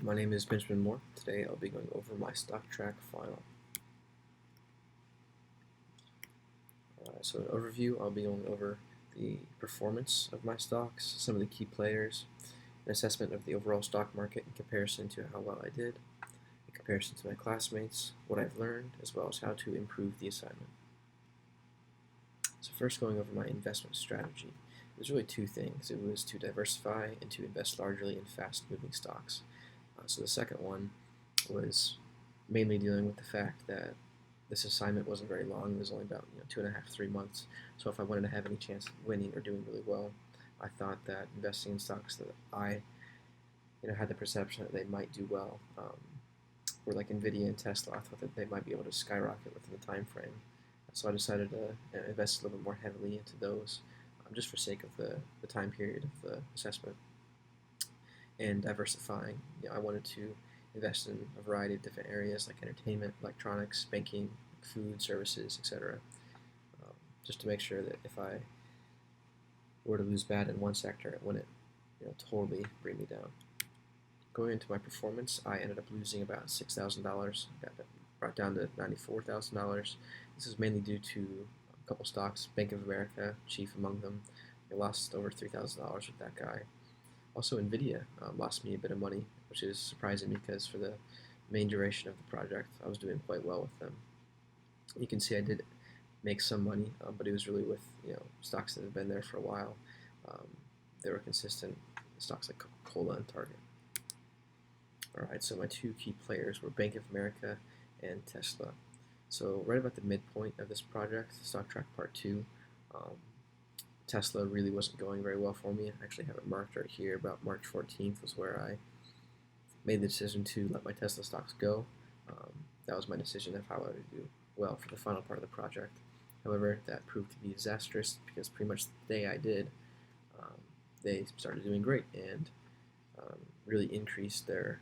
My name is Benjamin Moore. Today I'll be going over my StockTrakFinal. So an overview, I'll be going over the performance of my stocks, some of the key players, an assessment of the overall stock market in comparison to how well I did, in comparison to my classmates, what I've learned, as well as how to improve the assignment. So first going over my investment strategy. It was really two things. It was to diversify and to invest largely in fast-moving stocks. So the second one was mainly dealing with the fact that this assignment wasn't very long. It was only about 2.5, 3 months. So if I wanted to have any chance of winning or doing really well, I thought that investing in stocks that I had the perception that they might do well, were like Nvidia and Tesla. I thought that they might be able to skyrocket within the time frame. So I decided to invest a little bit more heavily into those, just for sake of the time period of the assessment. And diversifying, I wanted to invest in a variety of different areas like entertainment, electronics, banking, food, services, etc. Just to make sure that if I were to lose bad in one sector, it wouldn't totally bring me down. Going into my performance, I ended up losing about $6,000, got brought down to $94,000. This is mainly due to a couple stocks, Bank of America, chief among them. I lost over $3,000 with that guy. Also, Nvidia lost me a bit of money, which is surprising because for the main duration of the project, I was doing quite well with them. You can see I did make some money, but it was really with stocks that have been there for a while. Um, they were consistent stocks like Coca-Cola and Target. All right, so my two key players were Bank of America and Tesla. So right about the midpoint of this project, StockTrak Part 2, um, Tesla really wasn't going very well for me. I actually have it marked right here. About March 14th was where I made the decision to let my Tesla stocks go. That was my decision of how I would do well for the final part of the project. However, that proved to be disastrous because pretty much the day I did, um, they started doing great and really increased the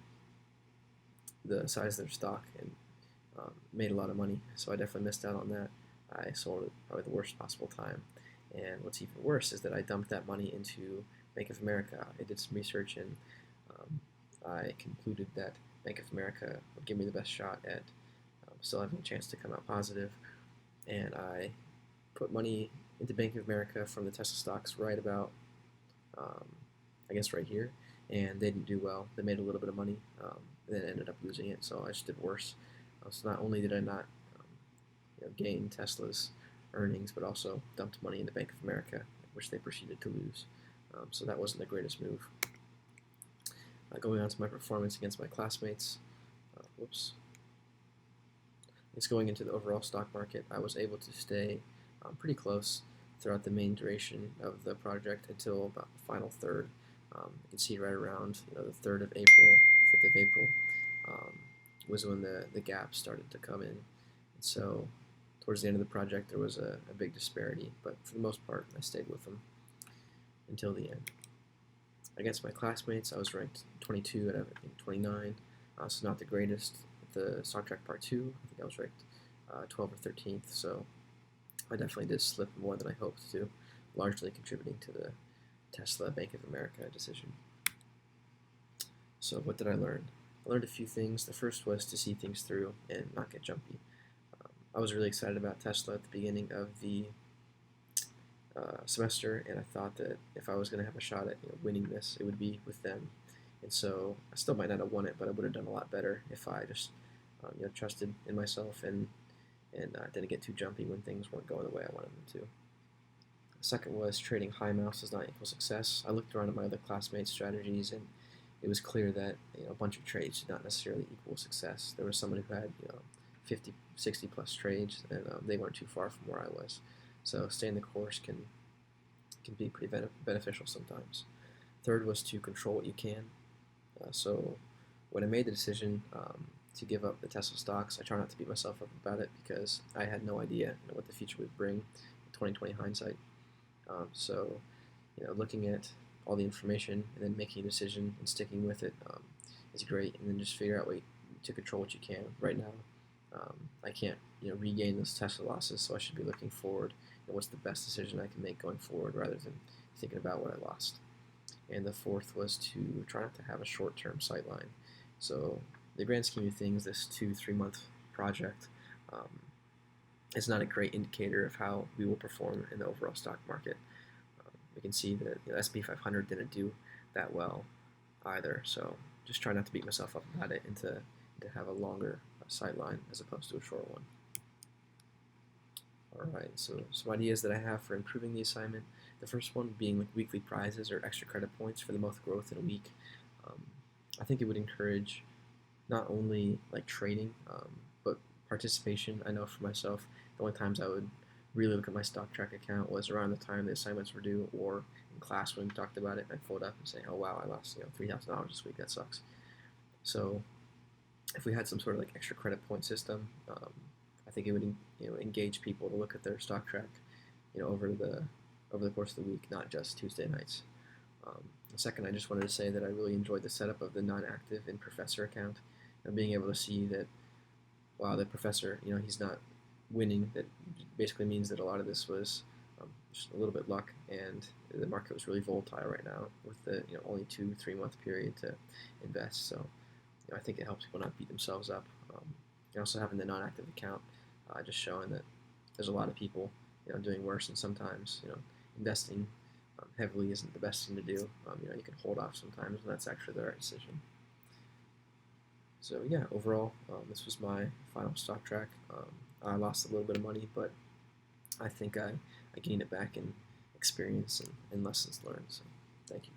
size of their stock and made a lot of money. So I definitely missed out on that. I sold at probably the worst possible time. And what's even worse is that I dumped that money into Bank of America. I did some research and I concluded that Bank of America would give me the best shot at still having a chance to come out positive. And I put money into Bank of America from the Tesla stocks right about, um, I guess, right here. And they didn't do well. They made a little bit of money, and then ended up losing it. So I just did worse. So not only did I not gain Tesla's earnings, but also dumped money into Bank of America, which they proceeded to lose. So that wasn't the greatest move. Going on to my performance against my classmates. Whoops. It's going into the overall stock market. I was able to stay pretty close throughout the main duration of the project until about the final third. You can see right around the 3rd of April, 5th of April was when the gap started to come in. And so towards the end of the project, there was a big disparity, but for the most part, I stayed with them until the end. Against my classmates, I was ranked 22 out of 29, so not the greatest. The StockTrak Part 2, I think I was ranked 12th or 13th, so I definitely did slip more than I hoped to, largely contributing to the Tesla Bank of America decision. So what did I learn? I learned a few things. The first was to see things through and not get jumpy. I was really excited about Tesla at the beginning of the semester, and I thought that if I was going to have a shot at winning this, it would be with them. And so I still might not have won it, but I would have done a lot better if I just trusted in myself and didn't get too jumpy when things weren't going the way I wanted them to. The second was trading high amounts does not equal success. I looked around at my other classmates' strategies, and it was clear that a bunch of trades did not necessarily equal success. There was someone who had 50, 60 plus trades, and they weren't too far from where I was. So staying the course can be pretty beneficial sometimes. Third was to control what you can. So when I made the decision to give up the Tesla stocks, I try not to beat myself up about it because I had no idea what the future would bring. 2020 hindsight. So looking at all the information and then making a decision and sticking with it is great. And then just figure out ways to control what you can. Right now, I can't regain those Tesla losses, so I should be looking forward. What's the best decision I can make going forward, rather than thinking about what I lost. And the fourth was to try not to have a short-term sightline. So the grand scheme of things, this 2-3 month project um, is not a great indicator of how we will perform in the overall stock market. We can see that S&P 500 didn't do that well either. So just try not to beat myself up about it and to have a longer sight line as opposed to a short one. All right, so some ideas that I have for improving the assignment. The first one being like weekly prizes or extra credit points for the most growth in a week. Um, I think it would encourage not only like trading, but participation. I know for myself, the only times I would really look at my StockTrak account was around the time the assignments were due, or in class when we talked about it. And I'd pull it up and say, "Oh wow, I lost $3,000 this week. That sucks." So if we had some sort of like extra credit point system, I think it would engage people to look at their StockTrak, over the course of the week, not just Tuesday nights. Second, I just wanted to say that I really enjoyed the setup of the non-active in professor account, and being able to see that, wow, the professor, he's not winning. That basically means that a lot of this was just a little bit luck, and the market was really volatile right now with the only 2-3 month period to invest. So I think it helps people not beat themselves up. And also having the non-active account, just showing that there's a lot of people doing worse, and sometimes investing heavily isn't the best thing to do. You can hold off sometimes, and that's actually the right decision. So yeah, overall, this was my final StockTrak. I lost a little bit of money, but I think I gained it back in experience and lessons learned. So thank you.